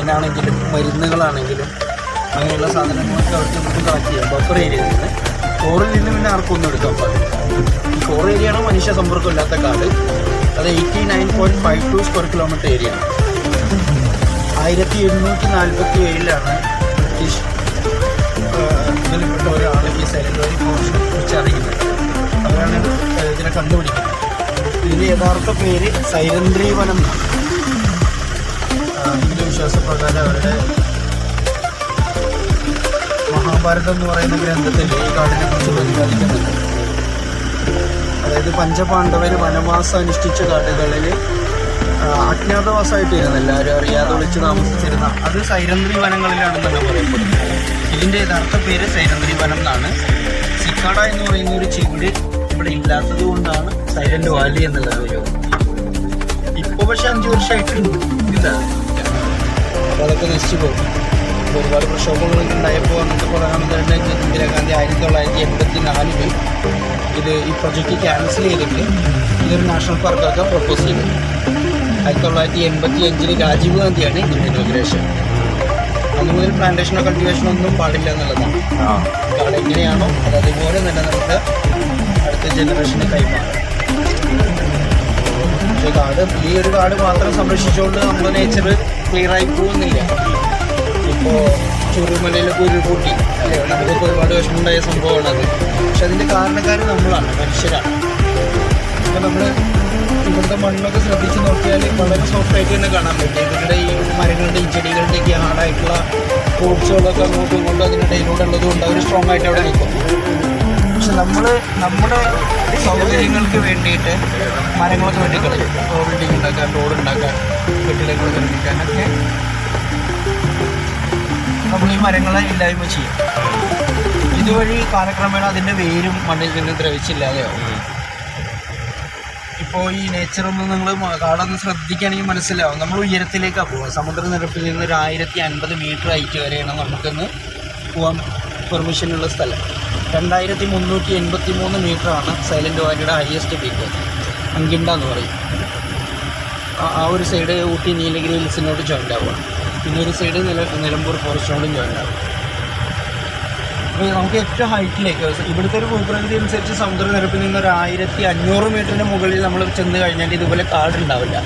തേനാണെങ്കിലും മരുന്നുകളാണെങ്കിലും അങ്ങനെയുള്ള സാധനങ്ങളൊക്കെ അവർക്ക് നമുക്ക് കളക്ട് ചെയ്യാം. ബഫർ ഏരിയയിൽ നിന്ന് ഫോറിൽ നിന്ന് പിന്നെ ആർക്കൊന്നും എടുക്കാൻ പാടില്ല. ഈ 4 ഏരിയയാണ് മനുഷ്യ സമ്പർക്കം ഇല്ലാത്ത കാട്. അത് 89.52 സ്ക്വയർ കിലോമീറ്റർ ഏരിയ ആണ്. 1747 ബ്രിട്ടീഷ് ഇതിൽപ്പെട്ട ഒരാൾ ഈ സൈലന്റ് വാലി ഫോറസ്റ്റിനെ കുറിച്ച് അറിയുന്നത്. അവരാണ് ഇതിനെ കണ്ടുപിടിക്കുന്നത്. ഇതിൻ്റെ യഥാർത്ഥ പേര് സൈലന്ത്രി വനം എന്നാണ്. ഹിന്ദു വിശ്വാസപ്രകാരം അവരുടെ മഹാഭാരതം എന്ന് പറയുന്ന ഗ്രന്ഥത്തിൽ ഈ കാടിനെ കുറിച്ച് പ്രതിപാദിക്കുന്നുണ്ട്. അതായത് പഞ്ചപാണ്ഡവർ വനവാസം അനുഷ്ഠിച്ച കാടുകളിൽ അജ്ഞാതവാസമായിട്ടിരുന്നു, എല്ലാവരും അറിയാതെ ഒളിച്ച് താമസിച്ചിരുന്ന അത് സൈലന്ത്രി വനങ്ങളിലാണെന്നാണ് പറയപ്പെടുന്നത്. ഇതിൻ്റെ യഥാർത്ഥ പേര് സൈലന്ത്രി വനം എന്നാണ്. സിക്കാഡ എന്ന് പറയുന്ന ഒരു ചീട് ഇവിടെ ഇല്ലാത്തത് കൊണ്ടാണ് സൈലന്റ് വാലി എന്നുള്ള ഒരു. ഇപ്പോൾ പക്ഷെ 5 വർഷമായിട്ടുണ്ട് ഇല്ല. അപ്പോൾ അതൊക്കെ നശിച്ചു പോകും. ഒരുപാട് പ്രക്ഷോഭങ്ങളൊക്കെ ഉണ്ടായപ്പോൾ അന്നത്തെ പ്രധാനമന്ത്രി ഇന്ദിരാഗാന്ധി 1984 ഇത് ഈ പ്രൊജക്റ്റ് ക്യാൻസൽ ചെയ്തിട്ട് ഇതൊരു നാഷണൽ പാർക്കൊക്കെ പ്രപ്പോസ് ചെയ്തത്. 1985 രാജീവ് ഗാന്ധിയാണ് ഇതിൻ്റെ ഇനോഗ്രേഷൻ. അന്ന് മുതൽ പ്ലാന്റേഷനോ കൾട്ടിവേഷനോ ഒന്നും പാടില്ല എന്നുള്ളതാണ്. കാട് എങ്ങനെയാണോ അത് അതുപോലെ നിലനിർത്തുക, അടുത്ത ജനറേഷന് കൈമാറുക. പക്ഷേ കാട് ഈ ഒരു കാട് മാത്രം സംരക്ഷിച്ചുകൊണ്ട് നമ്മുടെ നേച്ചർ ക്ലിയറായി പോകുന്നില്ല. ഇപ്പോൾ ചുരുമലയിലൊക്കെ ഉരുൾപൊട്ടി അല്ലേ, നമുക്കൊക്കെ ഒരുപാട് വിഷമമുണ്ടായ സംഭവമാണ് അത്. പക്ഷെ അതിൻ്റെ കാരണക്കാർ നമ്മളാണ്, മനുഷ്യരാണ്. അപ്പോൾ നമ്മൾ ഇവിടുത്തെ മണ്ണൊക്കെ ശ്രദ്ധിച്ച് നോക്കിയാൽ വളരെ സോഫ്റ്റായിട്ട് തന്നെ കാണാൻ പറ്റും. ഇതിൻ്റെ ഈ മരങ്ങളുടെയും ചെടികളുടെയൊക്കെ ഹാർഡായിട്ടുള്ള ഫ്രൂട്ട്സുകളൊക്കെ അങ്ങോട്ടും ഇങ്ങോട്ടും അതിനിടയിലൂടെ ഉള്ളത് കൊണ്ട് അവർ സ്ട്രോങ് ആയിട്ട് അവിടെ നിൽക്കും. പക്ഷെ നമ്മൾ നമ്മുടെ സൗകര്യങ്ങൾക്ക് വേണ്ടിയിട്ട് മരങ്ങളൊക്കെ വെട്ടിക്കളയും. ബിൽഡിംഗ് ഉണ്ടാക്കാൻ, റോഡ് ഉണ്ടാക്കാൻ, കെട്ടിടങ്ങൾ നിർമ്മിക്കാനൊക്കെ നമ്മൾ ഈ മരങ്ങളെ ഇല്ലായ്മ ചെയ്യും. ഇതുവഴി കാലക്രമേണ അതിൻ്റെ വേരും മണ്ണിൽ നിന്ന് ദ്രവിച്ചില്ലാതെയാവും. ഇപ്പോൾ ഈ നേച്ചറൊന്നും നിങ്ങൾ കാടൊന്ന് ശ്രദ്ധിക്കുകയാണെങ്കിൽ മനസ്സിലാവും. നമ്മൾ ഉയരത്തിലേക്കാണ് പോകുക. സമുദ്രനിരപ്പിൽ നിന്ന് ഒരു 1050 മീറ്റർ ഹൈറ്റ് വരെയാണ് നമുക്കൊന്ന് പോകാൻ പെർമിഷനുള്ള സ്ഥലം. 2383 മീറ്ററാണ് സൈലന്റ് വാലിയുടെ ഹയസ്റ്റ് പീക്ക്, അങ്കിണ്ട എന്ന് പറയും. ആ ഒരു സൈഡ് ഊട്ടി നീലഗിരി ഹിൽസിനോട് ജോയിൻ്റ് ആവുക. പിന്നെ ഒരു സൈഡ് നിലമ്പൂർ ഫോറസ്റ്റിനോടും ജോയിൻ്റ് ആവും. അപ്പോൾ നമുക്ക് ഏറ്റവും ഹൈറ്റിലേക്ക് ഇവിടുത്തെ ഒരു ഭൂപ്രകൃതി അനുസരിച്ച് സമുദ്രനിരപ്പിൽ നിന്ന് ഒരു 1500 മീറ്ററിന് മുകളിൽ നമ്മൾ ചെന്ന് കഴിഞ്ഞാൽ ഇതുപോലെ കാടുണ്ടാവില്ല.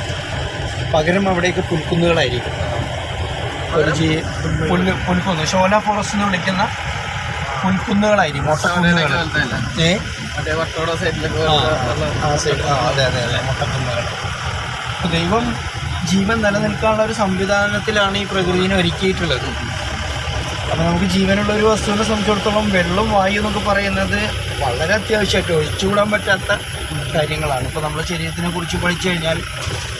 പകരം അവിടേക്ക് പുൽക്കുന്നുകളായിരിക്കും. ഒരു പുൽക്കുന്ന് ഷോല ഫോറസ്റ്റ് എന്ന് വിളിക്കുന്ന പുൽക്കുന്നുകളായിരിക്കും, മൊട്ടക്കുന്നുകൾ. അതെ മൊട്ടക്കുന്നുകൾ. അപ്പോൾ ദൈവം ജീവൻ നിലനിൽക്കാനുള്ള ഒരു സംവിധാനത്തിലാണ് ഈ പ്രകൃതിനെ ഒരുക്കിയിട്ടുള്ളത്. അപ്പോൾ നമുക്ക് ജീവനുള്ള ഒരു വസ്തുവിനെ സംബന്ധിച്ചിടത്തോളം വെള്ളം, വായു എന്നൊക്കെ പറയുന്നത് വളരെ അത്യാവശ്യമായിട്ട് ഒഴിച്ചുകൂടാൻ പറ്റാത്ത കാര്യങ്ങളാണ്. ഇപ്പോൾ നമ്മുടെ ശരീരത്തിനെ കുറിച്ച് പഠിച്ചു കഴിഞ്ഞാൽ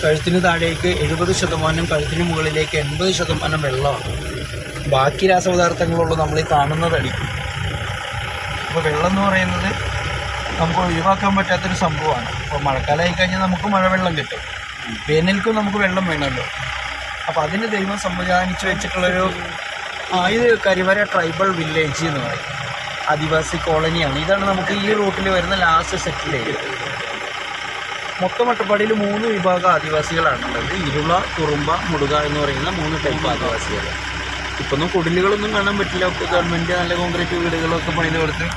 കഴുത്തിന് താഴേക്ക് 70%, കഴുത്തിന് മുകളിലേക്ക് 80% വെള്ളമാണ്. ബാക്കി രാസപദാർത്ഥങ്ങളുള്ളൂ നമ്മൾ ഈ കാണുന്നതടിക്കും. അപ്പോൾ വെള്ളം എന്ന് പറയുന്നത് നമുക്ക് ഒഴിവാക്കാൻ പറ്റാത്തൊരു സംഭവമാണ്. അപ്പോൾ മഴക്കാലമായി കഴിഞ്ഞാൽ നമുക്ക് മഴവെള്ളം കിട്ടും, വേനൽക്കും നമുക്ക് വെള്ളം വേണമല്ലോ. അപ്പോൾ അതിന് ദൈവം സംവിധാനിച്ച് വെച്ചിട്ടുള്ളൊരു ഇത് കരിവര ട്രൈബൽ വില്ലേജ് എന്ന് പറയും, ആദിവാസി കോളനിയാണ്. ഇതാണ് നമുക്ക് ഈ റൂട്ടിൽ വരുന്ന ലാസ്റ്റ് സെറ്റിൽ ഏരിയ. മൊത്തം അട്ടപ്പാടിയിൽ 3 വിഭാഗം ആദിവാസികളാണുള്ളത്. ഇരുള, കുറുമ്പ, മുടുക എന്ന് പറയുന്ന 3 ടൈപ്പ് ആദിവാസികൾ. ഇപ്പൊന്നും കുടിലുകളൊന്നും കാണാൻ പറ്റില്ല. ഗവൺമെൻറ് നല്ല കോൺക്രീറ്റ് വീടുകളൊക്കെ പണിത് കൊടുത്ത്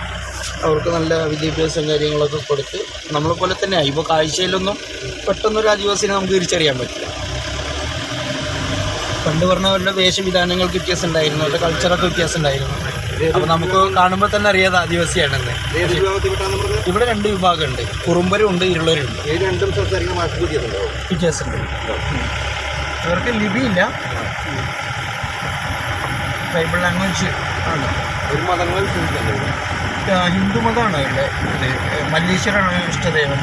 അവർക്ക് നല്ല വിദ്യാഭ്യാസം കാര്യങ്ങളൊക്കെ കൊടുത്ത് നമ്മളെ പോലെ തന്നെയായി. ഇപ്പോൾ കാഴ്ചയിലൊന്നും പെട്ടെന്നൊരു ആദിവാസിനെ നമുക്ക് തിരിച്ചറിയാൻ പറ്റില്ല. പണ്ട് പറഞ്ഞവരുടെ വേഷവിധാനങ്ങൾക്ക് വ്യത്യാസം ഉണ്ടായിരുന്നു, അവരുടെ കൾച്ചറൊക്കെ വ്യത്യാസം ഉണ്ടായിരുന്നു. അപ്പോൾ നമുക്ക് കാണുമ്പോൾ തന്നെ അറിയാതെ ആദിവാസിയാണെന്ന്. ഇവിടെ 2 വിഭാഗമുണ്ട്, കുറുമ്പരും ഉണ്ട്, ഇരുളരും ഉണ്ട്. വ്യത്യാസമുണ്ട്. ഇവർക്ക് ലിപിയില്ല, ട്രൈബൽ ലാംഗ്വേജ് ആണ്. ഒരു മതങ്ങൾ ഹിന്ദു മതമാണ് ഇവിടെ. മല്ലീശ്വരാണ് ഇഷ്ടദേവൻ.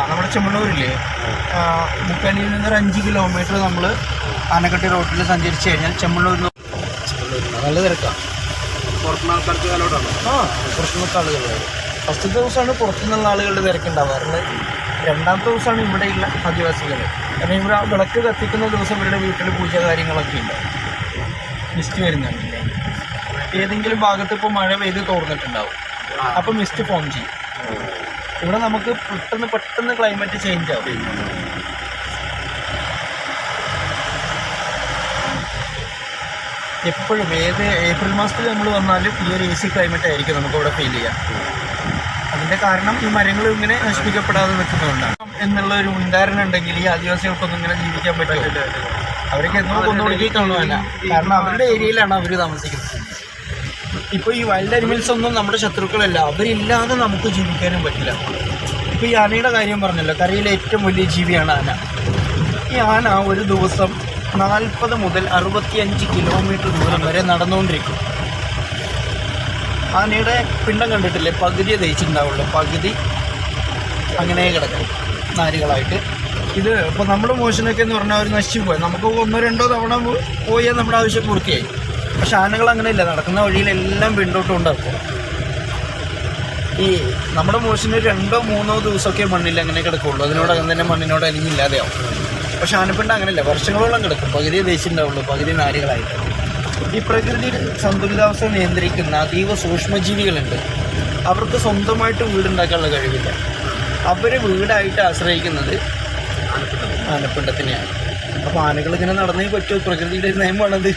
നമ്മുടെ ചെമ്മണ്ണൂരില്ലേ, മുക്കാലിയിൽ നിന്നൊരു 5 കിലോമീറ്റർ നമ്മൾ ആനക്കട്ടി റോഡിൽ സഞ്ചരിച്ച് കഴിഞ്ഞാൽ ചെമ്മണ്ണൂരിൽ നല്ല തിരക്കാണ്. പുറത്തുനിന്ന് ആൾക്കാർക്ക് കാലോട്ടാണ്. പുറത്തുനിന്നൊക്കെ ആളുകൾ. ഫസ്റ്റ് ദിവസമാണ് പുറത്തുനിന്നുള്ള ആളുകളുടെ തിരക്കുണ്ടാവാറുള്ളത്. 2ാമത്തെ ദിവസമാണ് ഇവിടെയുള്ള ആദിവാസികൾ. കാരണം ഇവിടെ വിളക്ക് കത്തിക്കുന്ന ദിവസം ഇവരുടെ വീട്ടിൽ പൂജ കാര്യങ്ങളൊക്കെ ഉണ്ട്. മിസ്റ്റ് വരുന്നുണ്ട്. ഏതെങ്കിലും ഭാഗത്ത് ഇപ്പോൾ മഴ പെയ്ത് തോർന്നിട്ടുണ്ടാവും, അപ്പോൾ മിസ്റ്റ് ഫോം ചെയ്യും. ഇവിടെ നമുക്ക് പെട്ടെന്ന് ക്ലൈമറ്റ് ചേഞ്ച് ആവും. എപ്പോഴും ഏത് ഏപ്രിൽ മാസത്തിൽ നമ്മൾ വന്നാലും ഈ ഒരു AC ക്ലൈമറ്റ് ആയിരിക്കും നമുക്കിവിടെ ഫീൽ ചെയ്യാം. അതിൻ്റെ കാരണം ഈ മരങ്ങൾ ഇങ്ങനെ നശിപ്പിക്കപ്പെടാതെ നിൽക്കുന്നതുകൊണ്ടാണ് എന്നുള്ള ഒരു മുൻധാരണ ഉണ്ടെങ്കിൽ ഈ ആദിവാസികൾക്കൊന്നും ഇങ്ങനെ ജീവിക്കാൻ പറ്റില്ല. അവർക്ക് എന്നോ കൊന്നുകൊടുക്കി കാണുവാന, കാരണം അവരുടെ ഏരിയയിലാണ് അവർ താമസിക്കുന്നത്. ഇപ്പോൾ ഈ വൈൽഡ് അനിമൽസ് ഒന്നും നമ്മുടെ ശത്രുക്കളല്ല, അവരില്ലാതെ നമുക്ക് ജീവിക്കാനും പറ്റില്ല. ഇപ്പോൾ ഈ ആനയുടെ കാര്യം പറഞ്ഞല്ലോ, കരയിലെ ഏറ്റവും വലിയ ജീവിയാണ് ആന. ഈ ആന ഒരു ദിവസം 40 മുതൽ 65 കിലോമീറ്റർ ദൂരം വരെ നടന്നുകൊണ്ടിരിക്കും. ആനയുടെ പിണ്ടം കണ്ടിട്ടില്ലേ, പകുതിയെ ദഹിച്ചിട്ടുണ്ടാവുള്ളൂ, പകുതി അങ്ങനെ കിടക്കും നാരുകളായിട്ട്. ഇത് ഇപ്പോൾ നമ്മുടെ മോഷനൊക്കെ എന്ന് പറഞ്ഞാൽ ഒരു നശിച്ചു പോയി, നമുക്ക് 1-2 തവണ പോയാൽ നമ്മുടെ ആവശ്യം പൂർത്തിയായി. പക്ഷെ ആനകൾ അങ്ങനെയില്ല, നടക്കുന്ന വഴിയിലെല്ലാം പിണ്ടോട്ട് ഉണ്ടാക്കും. ഈ നമ്മുടെ മോഷന് 2-3 ദിവസമൊക്കെ മണ്ണിൽ അങ്ങനെ കിടക്കുള്ളൂ, അതിനോടകം തന്നെ മണ്ണിനോട് അലിഞ്ഞില്ലാതെയാവും. പക്ഷെ ആനപ്പിണ്ട അങ്ങനെയല്ല, വർഷങ്ങളോളം കിടക്കും, പകുതിയെ ദഹിച്ചിട്ടുണ്ടാവുള്ളൂ, പകുതി നാരുകളായിട്ട്. ഈ പ്രകൃതി സന്തുലിതാവസ്ഥ നിയന്ത്രിക്കുന്ന അതീവ സൂക്ഷ്മജീവികളുണ്ട്, അവർക്ക് സ്വന്തമായിട്ട് വീടുണ്ടാക്കാനുള്ള കഴിവില്ല. അവർ വീടായിട്ട് ആശ്രയിക്കുന്നത് ആനപ്പിണ്ടത്തിനെയാണ്. അപ്പോൾ ആനകൾ ഇങ്ങനെ നടന്നേ പറ്റുമോ, പ്രകൃതിയുടെ ഒരു നിയമമാണത്.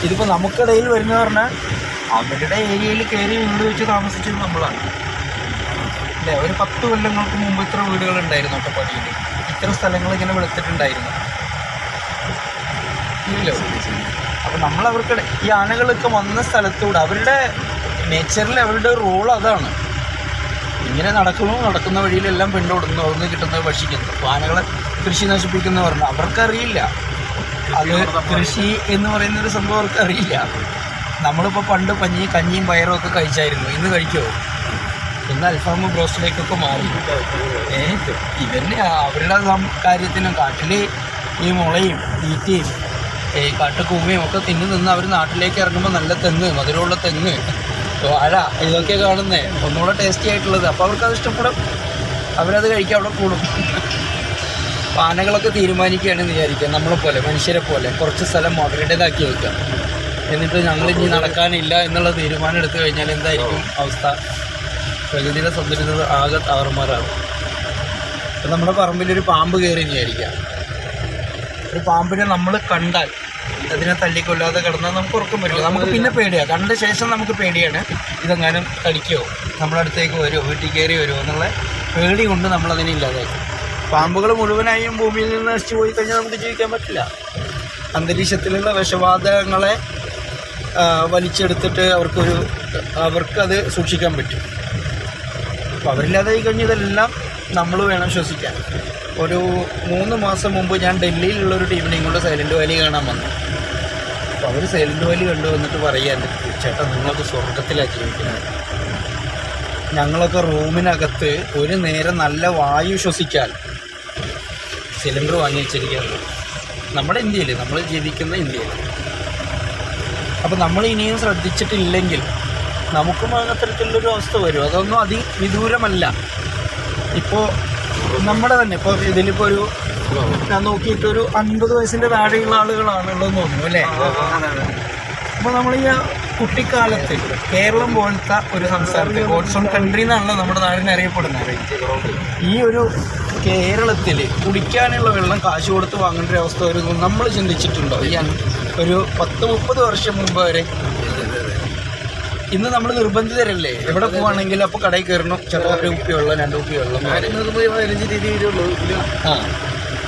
ഇതിപ്പോൾ നമുക്കിടയിൽ വരുന്ന പറഞ്ഞാൽ അവരുടെ ഏരിയയിൽ കയറി വീട് വെച്ച് താമസിച്ചത് നമ്മളാണ് അല്ലേ. ഒരു 10 കൊല്ലങ്ങൾക്ക് മുമ്പ് ഇത്ര വീടുകളുണ്ടായിരുന്നു ഒറ്റപ്പാടിയിൽ, ഇത്ര സ്ഥലങ്ങൾ ഇങ്ങനെ വെളുത്തിട്ടുണ്ടായിരുന്നു ഇല്ലല്ലോ. അപ്പോൾ നമ്മളവർക്കിടെ ഈ ആനകളൊക്കെ വന്ന സ്ഥലത്തൂടെ അവരുടെ നേച്ചറിൽ അവരുടെ റോൾ അതാണ്. ഇങ്ങനെ നടക്കുന്ന വഴിയിലെല്ലാം പെണ്ണോടുന്നു, അവിടുന്ന് കിട്ടുന്നത് ഭക്ഷിക്കുന്നു. അപ്പോൾ ആനകളെ കൃഷി നശിപ്പിക്കുന്ന പറഞ്ഞാൽ അവർക്കറിയില്ല, അത് കൃഷി എന്ന് പറയുന്നൊരു സംഭവം അവർക്കറിയില്ല. നമ്മളിപ്പോൾ പണ്ട് കഞ്ഞിയും പയറും ഒക്കെ കഴിച്ചായിരുന്നു, ഇന്ന് കഴിക്കുമോ? ഇന്ന് അൽഫാമും ബ്രോസ്റ്റിലേക്കൊക്കെ മാറി. ഇതന്നെ അവരുടെ കാര്യത്തിനും കാട്ടിൽ ഈ മുളയും തീറ്റയും കാട്ടുകൂവയും ഒക്കെ നിന്ന് അവർ നാട്ടിലേക്ക് ഇറങ്ങുമ്പോൾ നല്ല തെങ്ങ്, മധുരമുള്ള തെങ്ങ്, വാഴ, ഇതൊക്കെ കാണുന്നേ ഒന്നുകൂടെ ടേസ്റ്റി ആയിട്ടുള്ളത്. അപ്പോൾ അവർക്കത് ഇഷ്ടപ്പെടും, അവരത് കഴിക്കാൻ അവിടെ കൂടും. ആനകളൊക്കെ തീരുമാനിക്കുകയാണെന്ന് വിചാരിക്കുക, നമ്മളെപ്പോലെ മനുഷ്യരെ പോലെ കുറച്ച് സ്ഥലം അവരുടേതാക്കി വെക്കുക, എന്നിട്ട് ഞങ്ങളിനി നടക്കാനില്ല എന്നുള്ള തീരുമാനം എടുത്തു കഴിഞ്ഞാൽ എന്തായിരിക്കും അവസ്ഥ? പ്രകൃതിയുടെ സന്തുലിതത ആകെ താറുമാറാണ്. ഇപ്പം നമ്മുടെ പറമ്പിലൊരു പാമ്പ് കയറി വിചാരിക്കുക, ഒരു പാമ്പിനെ നമ്മൾ കണ്ടാൽ അതിനെ തല്ലിക്കൊല്ലാതെ കിടന്നാൽ നമുക്ക് ഉറക്കം വരില്ല, നമുക്ക് പിന്നെ പേടിയാണ്. കണ്ട ശേഷം നമുക്ക് പേടിയാണ്, ഇതെങ്ങാനും കടിക്കുമോ, നമ്മളടുത്തേക്ക് വരുമോ, വീട്ടിൽ കയറി വരുമോ എന്നുള്ള പേടി കൊണ്ട് നമ്മളതിനെ ഇല്ലാതാക്കും. പാമ്പുകൾ മുഴുവനായും ഭൂമിയിൽ നിന്ന് നശിച്ചു പോയി കഴിഞ്ഞാൽ നമുക്ക് ജീവിക്കാൻ പറ്റില്ല. അന്തരീക്ഷത്തിലുള്ള വിഷവാതകങ്ങളെ വലിച്ചെടുത്തിട്ട് അവർക്കത് സൂക്ഷിക്കാൻ പറ്റും. അപ്പോൾ അവരില്ലാതായി കഴിഞ്ഞ് ഇതെല്ലാം നമ്മൾ വേണം ശ്വസിക്കാൻ. ഒരു 3 മാസം മുമ്പ് ഞാൻ ഡൽഹിയിലുള്ളൊരു ടീമിനെയും കൊണ്ട് സൈലൻറ്റ് വാലി കാണാൻ വന്നു. അപ്പോൾ അവർ സൈലൻറ്റ് വാലി കണ്ടു വന്നിട്ട് പറയാൻ, ചേട്ടാ നിങ്ങളൊക്കെ സ്വർഗത്തിലാണ് ജീവിക്കുന്നത്, ഞങ്ങളൊക്കെ റൂമിനകത്ത് ഒരു നേരം നല്ല വായു ശ്വസിക്കാൻ സിലിണ്ടർ വാങ്ങി വെച്ചിരിക്കുകയാണ്. നമ്മുടെ ഇന്ത്യയിൽ, നമ്മൾ ജീവിക്കുന്ന ഇന്ത്യയിൽ. അപ്പോൾ നമ്മൾ ഇനിയും ശ്രദ്ധിച്ചിട്ടില്ലെങ്കിൽ നമുക്കും അത്തരത്തിലുള്ളൊരു അവസ്ഥ വരും. അതൊന്നും വിദൂരമല്ല. ഇപ്പോൾ നമ്മുടെ തന്നെ ഇപ്പോൾ ഇതിലിപ്പോൾ ഞാൻ നോക്കിയിട്ടൊരു 50 വയസ്സിൻ്റെ താഴെയുള്ള ആളുകളാണുള്ളതെന്ന് തോന്നുന്നു അല്ലേ. അപ്പോൾ നമ്മൾ ഈ കുട്ടിക്കാലത്ത് കേരളം പോലത്തെ ഒരു സംസ്ഥാനത്ത് ഗോഡ്സ് ഓൺ കൺട്രി എന്നാണല്ലോ നമ്മുടെ നാടിനെ അറിയപ്പെടുന്നത്. ഈ ഒരു കേരളത്തിൽ കുടിക്കാനുള്ള വെള്ളം കാശ് കൊടുത്ത് വാങ്ങേണ്ട ഒരു അവസ്ഥ വരുന്നു നമ്മൾ ചിന്തിച്ചിട്ടുണ്ടോ? ഈ ഒരു 10-30 വർഷം മുമ്പ് വരെ. ഇന്ന് നമ്മൾ നിർബന്ധിതരല്ലേ, എവിടെ പോവാണെങ്കിലും അപ്പോൾ കടയിൽ കയറണം, ചേട്ടാ 1 കുപ്പി വെള്ളം 2 കുപ്പി വെള്ളം, 15 രീതിയിലുള്ളൂ.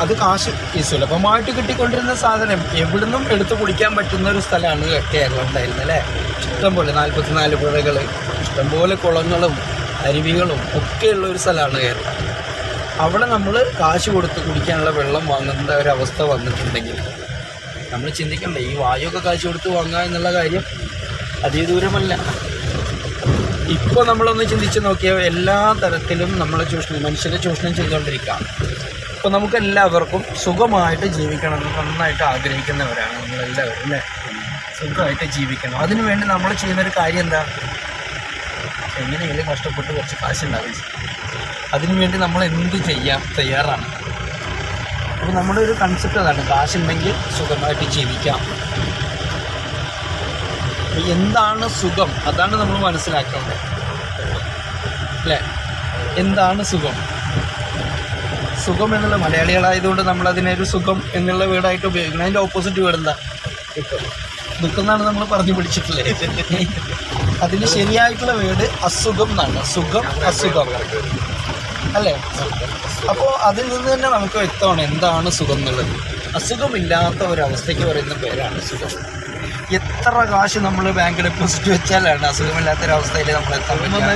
അത് കാശ് സുലഭമായിട്ട് കിട്ടിക്കൊണ്ടിരുന്ന സാധനം എവിടുന്നും എടുത്ത് കുടിക്കാൻ പറ്റുന്ന ഒരു സ്ഥലമാണ് കേരളം ഉണ്ടായിരുന്നത് അല്ലേ. ഇഷ്ടംപോലെ 44 പുഴകൾ, ഇഷ്ടംപോലെ കുളങ്ങളും അരുവികളും ഒക്കെയുള്ള ഒരു സ്ഥലമാണ് കേരളം. അവിടെ നമ്മൾ കാശ് കൊടുത്ത് കുടിക്കാനുള്ള വെള്ളം വാങ്ങുന്ന ഒരവസ്ഥ വന്നിട്ടുണ്ടെങ്കിൽ നമ്മൾ ചിന്തിക്കണ്ടേ, ഈ വായുവൊക്കെ കാശ് കൊടുത്ത് വാങ്ങുക എന്നുള്ള കാര്യം അതിദൂരമല്ല. ഇപ്പോൾ നമ്മളൊന്ന് ചിന്തിച്ച് നോക്കിയാൽ എല്ലാ തരത്തിലും നമ്മളെ മനുഷ്യരെ ചൂഷണം ചെയ്തുകൊണ്ടിരിക്കുക. അപ്പോൾ നമുക്കെല്ലാവർക്കും സുഖമായിട്ട് ജീവിക്കണമെന്ന് നന്നായിട്ട് ആഗ്രഹിക്കുന്നവരാണ് നമ്മളെല്ലാവരും അല്ലേ. സുഖമായിട്ട് ജീവിക്കണം, അതിനുവേണ്ടി നമ്മൾ ചെയ്യുന്നൊരു കാര്യം എന്താ, എങ്ങനെയെങ്കിലും കഷ്ടപ്പെട്ട് കുറച്ച് കാശുണ്ടാവും. അതിനുവേണ്ടി നമ്മൾ എന്ത് ചെയ്യാൻ തയ്യാറാണ്. അപ്പോൾ നമ്മുടെ ഒരു കൺസെപ്റ്റ് അതാണ്, കാശുണ്ടെങ്കിൽ സുഖമായിട്ട് ജീവിക്കാം. എന്താണ് സുഖം, അതാണ് നമ്മൾ മനസ്സിലാക്കേണ്ടത് അല്ലേ. എന്താണ് സുഖം? സുഖം എന്നുള്ള മലയാളികളായതുകൊണ്ട് നമ്മളതിനൊരു സുഖം എന്നുള്ള വേർഡായിട്ട് ഉപയോഗിക്കണം. അതിൻ്റെ ഓപ്പോസിറ്റ് വേർഡ് എന്താ? ദുഃഖം എന്നാണ് നമ്മൾ പറഞ്ഞു പിടിച്ചിട്ടുള്ളത്. അതിന് ശരിയായിട്ടുള്ള വേർഡ് അസുഖം എന്നാണ്. സുഖം, അസുഖം അല്ലേ? അപ്പോൾ അതിൽ നിന്ന് തന്നെ നമുക്ക് വ്യക്തമാണ് എന്താണ് സുഖം എന്നുള്ളത്. അസുഖമില്ലാത്ത ഒരവസ്ഥയ്ക്ക് പറയുന്ന പേരാണ് സുഖം. എത്ര കാശ് നമ്മൾ ബാങ്ക് ഡെപ്പോസിറ്റ് വെച്ചാലാണ് അസുഖമില്ലാത്തൊരവസ്ഥയിൽ നമ്മൾ എത്താൻ പറ്റുക?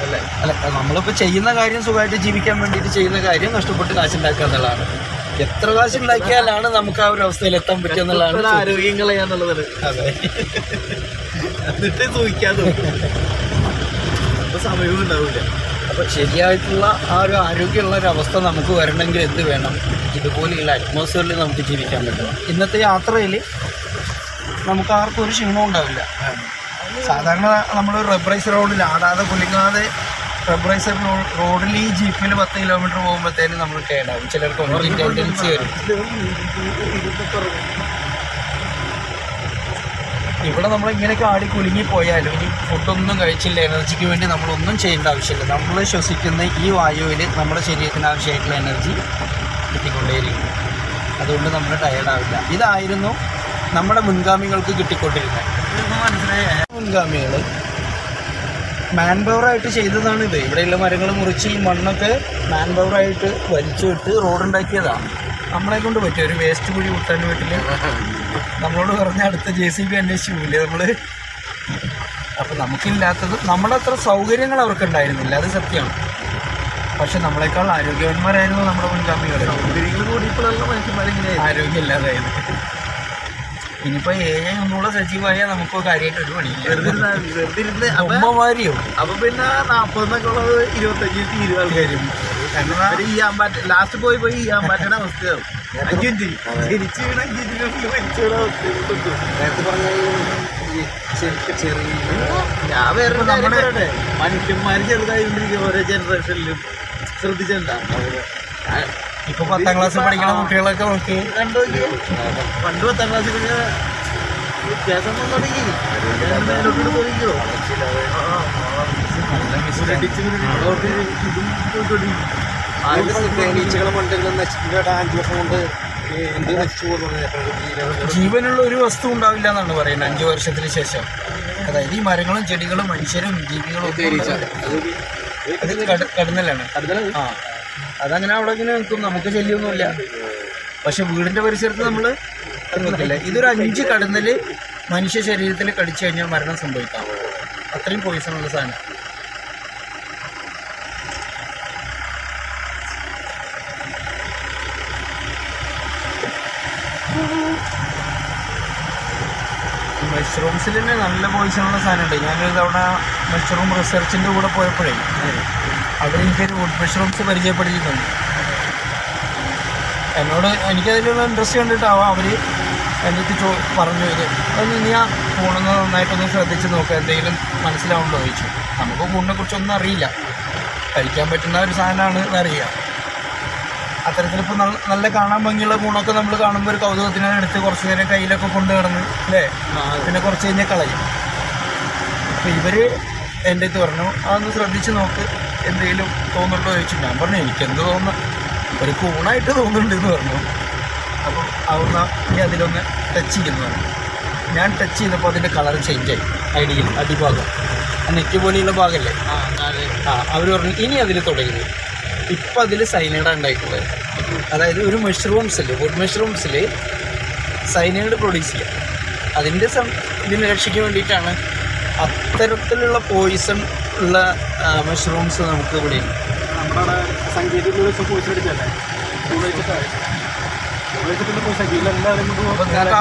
അല്ല, നമ്മളിപ്പോൾ ചെയ്യുന്ന കാര്യം സുഖമായിട്ട് ജീവിക്കാൻ വേണ്ടിയിട്ട് ചെയ്യുന്ന കാര്യം നഷ്ടപ്പെട്ട് കാശുണ്ടാക്കുക എന്നുള്ളതാണ്. എത്ര കാശ് ഉണ്ടാക്കിയാലാണ് നമുക്ക് ആ ഒരു അവസ്ഥയിൽ എത്താൻ പറ്റുക എന്നുള്ളതാണ്. ആരോഗ്യം കളയാന്നുള്ളത്. അതെ, എന്നിട്ട് സൂഹിക്കാതെ അപ്പോൾ സമയവും ഉണ്ടാവില്ല. അപ്പോൾ ശരിയായിട്ടുള്ള ആ ഒരു ആരോഗ്യമുള്ള ഒരു അവസ്ഥ നമുക്ക് വരണമെങ്കിൽ എന്ത് വേണം? ഇതുപോലെയുള്ള അറ്റ്മോസ്ഫിയറിൽ നമുക്ക് ജീവിക്കാൻ പറ്റും. ഇന്നത്തെ യാത്രയിൽ നമുക്ക് ആർക്കും ഒരു ക്ഷീണവും ഉണ്ടാവില്ല. സാധാരണ നമ്മൾ റബ്ബറൈസ് റോഡിൽ ആടാതെ കുലുങ്ങാതെ റബ്ബറൈസർ റോഡിൽ ഈ ജീപ്പിൽ 10 കിലോമീറ്റർ പോകുമ്പോഴത്തേനും നമ്മൾ കേടാവും. ചിലർക്ക് ഒന്നിൻ്റെ ടെൻഡൻസി വരും. ഇവിടെ നമ്മൾ ഇങ്ങനെയൊക്കെ ആടി കുലുങ്ങി പോയാലും ഇനി ഫുഡൊന്നും കഴിച്ചില്ല, എനർജിക്ക് വേണ്ടി നമ്മളൊന്നും ചെയ്യേണ്ട ആവശ്യമില്ല. നമ്മൾ ശ്വസിക്കുന്ന ഈ വായുവിൽ നമ്മുടെ ശരീരത്തിന് ആവശ്യമായിട്ടുള്ള എനർജി കിട്ടിക്കൊണ്ടേയിരിക്കും. അതുകൊണ്ട് നമ്മൾ ടയേർഡാവില്ല. ഇതായിരുന്നു നമ്മുടെ മുൻഗാമികൾക്ക് കിട്ടിക്കൊണ്ടിരുന്നത്. മുൻഗാമികൾ മാൻ പവറായിട്ട് ചെയ്തതാണ് ഇത്. ഇവിടെയുള്ള മരങ്ങൾ മുറിച്ച് ഈ മണ്ണൊക്കെ മാൻ പവറായിട്ട് വലിച്ചിട്ട് റോഡുണ്ടാക്കിയതാണ്. നമ്മളെ കൊണ്ട് പറ്റും ഒരു വേസ്റ്റ് കുഴി കുട്ടാൻ വീട്ടിൽ നമ്മളോട് പറഞ്ഞ അടുത്ത JCB അന്വേഷിച്ച് പോയില്ലേ നമ്മൾ. അപ്പം നമുക്കില്ലാത്തത് നമ്മുടെ അത്ര സൗകര്യങ്ങൾ അവർക്കുണ്ടായിരുന്നില്ല, അത് സത്യമാണ്. പക്ഷെ നമ്മളെക്കാൾ ആരോഗ്യവാന്മാരായിരുന്നു നമ്മുടെ മുൻഗാമികൾ. കൂടിയപ്പോഴുള്ള മനുഷ്യന്മാരെങ്ങനെ ആരോഗ്യമില്ലാതായത്. ഇനിയിപ്പോൾ AI ഒന്നുകൂടെ സജീവമായാൽ നമുക്ക് കാര്യമായിട്ട് ഒരു പണിയില്ല. ഉമ്മമാരിയോ അപ്പൊ പിന്നെ 40 ഉള്ളത് 25 തീരുവ ആൾക്കാരും ചെയ്യാൻ പറ്റ ലാസ്റ്റ് പോയി ചെയ്യാൻ പറ്റുന്ന അവസ്ഥയാവും. 5 മിനിറ്റ് തിരിച്ചു വീണ 5 മിനിറ്റിനുള്ളിൽ മരിച്ചുള്ള അവസ്ഥ. ഞാൻ വേറെ നമ്മുടെ മനുഷ്യന്മാർ ചെറുതായിക്കൊണ്ടിരിക്കും ഓരോ ജനറേഷനിലും. ശ്രദ്ധിച്ചിട്ടുണ്ടോ? ഇപ്പൊ 10ാം ക്ലാസ് പഠിക്കുന്ന കുട്ടികളൊക്കെ നോക്കി കണ്ടു നോക്കിയോ? പണ്ട് 10ാം ക്ലാസ്സിൽ പിന്നെ വ്യത്യാസം തുടങ്ങി. മേലോട്ട് തുടങ്ങിയോ? ജീവനുള്ള ഒരു വസ്തു ഉണ്ടാവില്ല എന്നാണ് പറയുന്നത് 5 വർഷത്തിന് ശേഷം. അതായത് ഈ മരങ്ങളും ചെടികളും മനുഷ്യരും ജീവികളും അത് കടന്നലാണ്. ആ, അതങ്ങനെ അവിടെ ഇങ്ങനെ നിൽക്കും, നമുക്ക് ശല്യമൊന്നുമില്ല. പക്ഷെ വീടിൻ്റെ പരിസരത്ത് നമ്മൾ നിൽക്കില്ല. ഇതൊരു 5 കടന്നൽ മനുഷ്യ ശരീരത്തിൽ കടിച്ചു കഴിഞ്ഞാൽ മരണം സംഭവിക്കാം. അത്രയും പോയിസണുള്ള സാധനം. മഷ്റൂംസിൽ തന്നെ നല്ല പോയിസണുള്ള സാധനമുണ്ട്. ഞാനൊരു തവണ മഷ്റൂം റിസർച്ചിൻ്റെ കൂടെ പോയപ്പോഴേ അവിടെ എനിക്കൊരു വുഡ് മഷ്റൂംസ് പരിചയപ്പെടുത്തിയിട്ടുണ്ട്. എനിക്കതിലുള്ള ഇൻട്രസ്റ്റ് കണ്ടിട്ടാവാം അവർ എൻ്റെ അടുത്ത് പറഞ്ഞു ഇത് അതൊന്ന് ഇനി ആ കൂണെന്ന് നന്നായിട്ടൊന്ന് ശ്രദ്ധിച്ച് നോക്കുക, എന്തെങ്കിലും മനസ്സിലാവുണ്ടോ ചോദിച്ചു. നമുക്ക് കൂണിനെ കുറിച്ചൊന്നും അറിയില്ല, കഴിക്കാൻ പറ്റുന്ന ഒരു സാധനമാണ് എന്നറിയാം. അത്തരത്തിലിപ്പോൾ നല്ല കാണാൻ ഭംഗിയുള്ള കൂണൊക്കെ നമ്മൾ കാണുമ്പോൾ ഒരു കൗതുകത്തിനാണ് എടുത്ത് കുറച്ച് നേരം കയ്യിലൊക്കെ കൊണ്ടു കിടന്ന് അല്ലേ, പിന്നെ കുറച്ച് കഴിഞ്ഞാൽ കളയും. അപ്പോൾ ഇവർ എൻ്റെ അടുത്ത് പറഞ്ഞു അതൊന്ന് ശ്രദ്ധിച്ച് നോക്ക്, എന്തെങ്കിലും തോന്നുന്നുണ്ടോ ചോദിച്ചു. ഞാൻ പറഞ്ഞു എനിക്കെന്ത് തോന്നുന്നു, ഒരു കൂണായിട്ട് തോന്നുന്നുണ്ട് എന്ന് പറഞ്ഞു. അപ്പോൾ അവിടുന്ന് ഇനി അതിലൊന്ന് ടച്ച് ചെയ്യുന്നു പറഞ്ഞു. ഞാൻ ടച്ച് ചെയ്തപ്പോൾ അതിൻ്റെ കളർ ചേഞ്ചായി. അടിഭാഗം നെറ്റ് പോലെയുള്ള ഭാഗമല്ലേ, അവർ പറഞ്ഞു ഇനി അതിൽ തുടങ്ങി. ഇപ്പം അതിൽ സൈനൈഡ് ഉണ്ടായിട്ടുള്ളത്. അതായത് ഒരു മഷ്റൂംസിൽ വുഡ് മഷ്റൂംസിൽ സൈനൈഡ് പ്രൊഡ്യൂസ് ചെയ്യുക. അതിൻ്റെ ഇതിനെ രക്ഷിക്കാൻ വേണ്ടിയിട്ടാണ് അത്തരത്തിലുള്ള പോയിസൺ ഉള്ള മഷ്റൂംസ് നമുക്ക് ഇവിടെ ഉണ്ട്. നമ്മുടെ സംഗീതത്തിൽ പോയിസൺ എടുക്കല്ലേ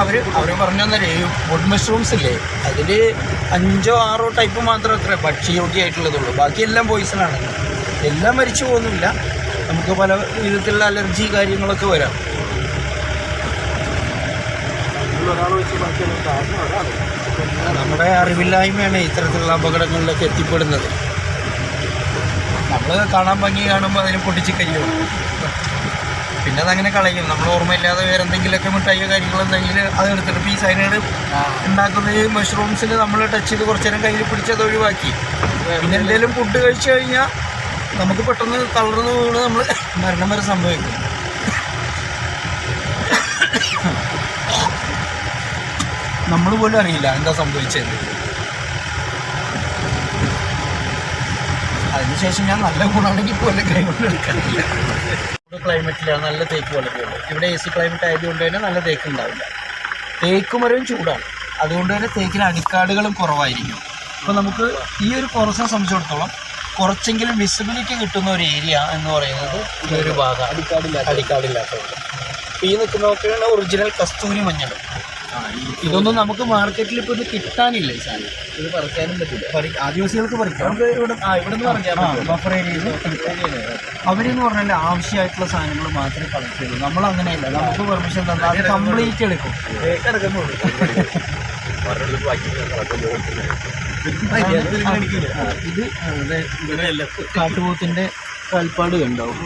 അവർ പറഞ്ഞു തന്നേ ഈ വുഡ് മഷ്റൂംസ് ഇല്ലേ അതിൽ 5 or 6 ടൈപ്പ് മാത്രം അത്ര ഭക്ഷ്യയോഗ്യമായിട്ടുള്ളതുള്ളൂ. ബാക്കിയെല്ലാം പോയിസണാണ്. എല്ലാം മരിച്ചു പോകുന്നില്ല, നമുക്ക് പല വിധത്തിലുള്ള അലർജി കാര്യങ്ങളൊക്കെ വരാം. നമ്മുടെ അറിവില്ലായ്മയാണ് ഇത്തരത്തിലുള്ള അപകടങ്ങളിലൊക്കെ എത്തിപ്പെടുന്നത്. നമ്മൾ കാണാൻ ഭംഗി കാണുമ്പോൾ അതിന് പൊട്ടിച്ച് കഴിയും, പിന്നെ അതങ്ങനെ കളയും. നമ്മൾ ഓർമ്മയില്ലാതെ വേറെ എന്തെങ്കിലുമൊക്കെ മിഠായിയോ കാര്യങ്ങളെന്തെങ്കിലും അതെടുത്തിട്ട് ഇപ്പോൾ ഈ സൈനൈഡ് ഉണ്ടാക്കുന്ന ഈ മഷ്റൂംസിൽ നമ്മൾ ടച്ച് ചെയ്ത് കുറച്ച് നേരം കയ്യിൽ പിടിച്ചത് ഒഴിവാക്കി. പിന്നെ എന്തെങ്കിലും ഫുഡ് കഴിച്ചു കഴിഞ്ഞാൽ നമുക്ക് പെട്ടെന്ന് തളർന്ന് വീണ് നമ്മൾ മരണം വരെ സംഭവിക്കും. നമ്മൾ പോലും അറിയില്ല എന്താ സംഭവിച്ചത്. അതിനുശേഷം ഞാൻ നല്ല ഗുണമാണെങ്കിൽ പോലും കൈകൊണ്ട് എടുക്കാറില്ല. ക്ലൈമറ്റിലാണ് നല്ല തേക്ക് വളരെയുള്ളൂ. ഇവിടെ AC ക്ലൈമറ്റ് ആയതുകൊണ്ട് തന്നെ നല്ല തേക്ക് ഉണ്ടാവില്ല. തേക്ക് മരവും ചൂടാണ്, അതുകൊണ്ട് തന്നെ തേക്കിന് അടിക്കാടുകളും കുറവായിരിക്കും. അപ്പോൾ നമുക്ക് ഈ ഒരു ഫോറസ്റ്റിനെ സംബന്ധിച്ചിടത്തോളം കുറച്ചെങ്കിലും വിസിബിലിറ്റി കിട്ടുന്ന ഒരു ഏരിയ എന്ന് പറയുന്നത് ഈ ഒരു ഭാഗം അടിക്കാടില്ലാത്തതുകൊണ്ട്. ഈ നിൽക്കുന്നതൊക്കെയാണ് ഒറിജിനൽ കസ്തൂരി മഞ്ഞൾ. ഇതൊന്നും നമുക്ക് മാർക്കറ്റിൽ ഇപ്പോൾ ഇത് കിട്ടാനില്ല. ഈ സാധനം ഇത് പറിക്കാനും പറ്റില്ല, ആദിവാസികൾക്ക് പറിക്കാം. ബഫർ ഏരിയയിൽ അവരെന്ന് പറഞ്ഞാൽ ആവശ്യമായിട്ടുള്ള സാധനങ്ങൾ മാത്രമേ കളക്ട് ചെയ്യുള്ളൂ. നമ്മൾ അങ്ങനെയല്ല, നമുക്ക് പെർമിഷൻ തന്നാൽ അത് കംപ്ലീറ്റ് എടുക്കും. ഇത് കാട്ടുപോത്തിന്റെ കാൽപ്പാട് ഉണ്ടാവും.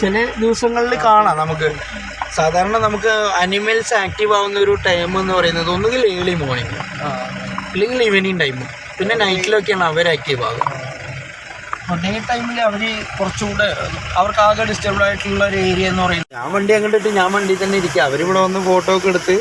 ചില ദിവസങ്ങളിൽ കാണാം നമുക്ക്. സാധാരണ നമുക്ക് അനിമൽസ് ആക്റ്റീവ് ആവുന്ന ഒരു ടൈം എന്ന് പറയുന്നത് ഒന്നുകിൽ ഏർലി മോർണിംഗ് അല്ലെങ്കിൽ ഈവനിങ് ടൈം, പിന്നെ നൈറ്റിലൊക്കെയാണ് അവർ ആക്റ്റീവ് ആകുക. അപ്പോൾ ഡേ ടൈമിൽ അവർ കുറച്ചുകൂടെ അവർക്ക് ആകെ ഡിസ്റ്റർബ്ഡ് ആയിട്ടുള്ള ഒരു ഏരിയ എന്ന് പറയുന്നത്. ഞാൻ വണ്ടി അങ്ങോട്ടിട്ട് ഞാൻ വണ്ടിയിൽ തന്നെ ഇരിക്കുക, അവരിവിടെ വന്ന് ഫോട്ടോ ഒക്കെ എടുത്ത്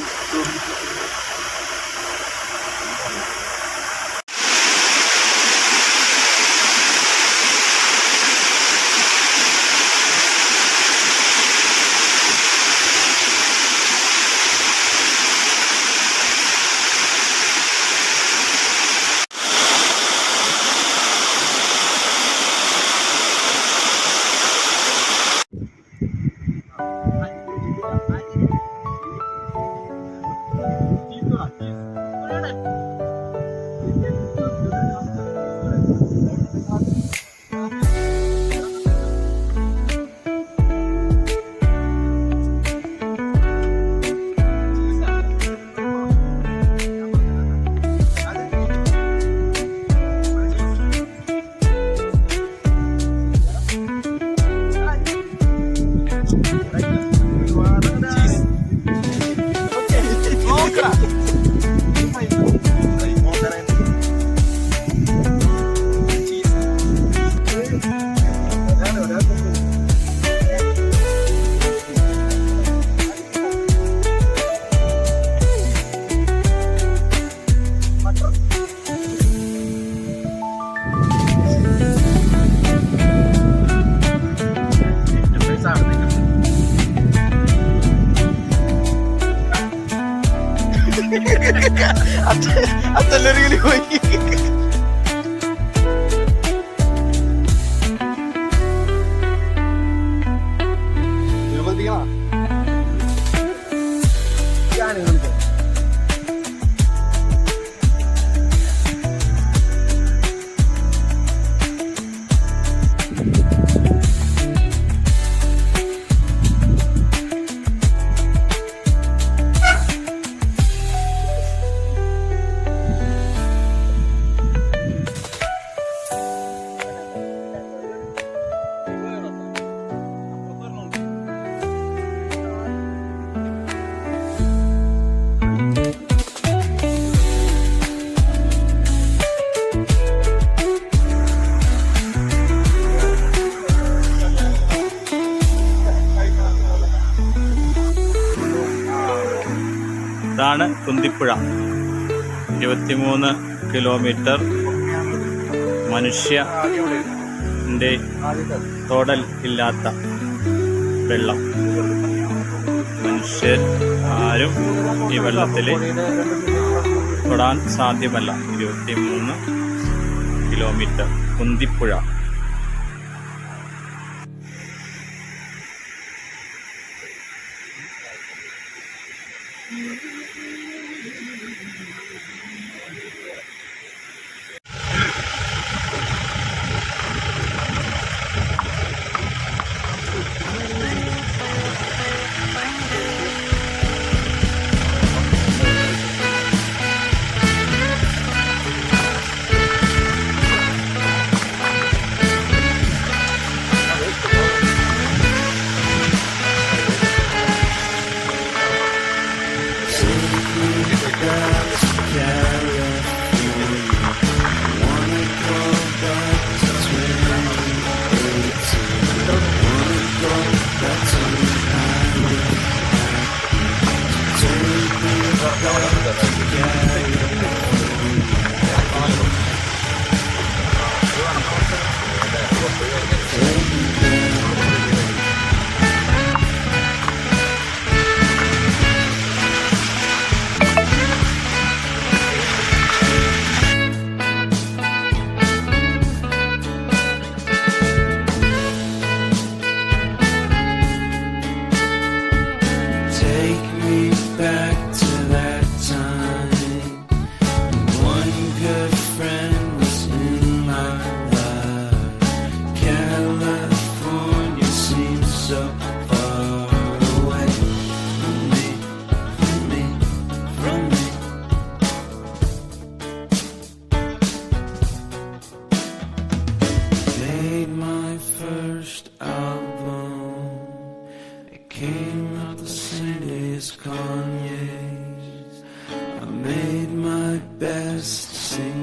അത്തല്ലൊരു പോയി. ഇതാണ് കുന്തിപ്പുഴ. 23 കിലോമീറ്റർ മനുഷ്യൻ്റെ തൊടൽ ഇല്ലാത്ത വെള്ളം. മനുഷ്യർ ആരും ഈ വെള്ളത്തിൽ തൊടാൻ സാധ്യമല്ല. 23 കിലോമീറ്റർ കുന്തിപ്പുഴ. best. Sing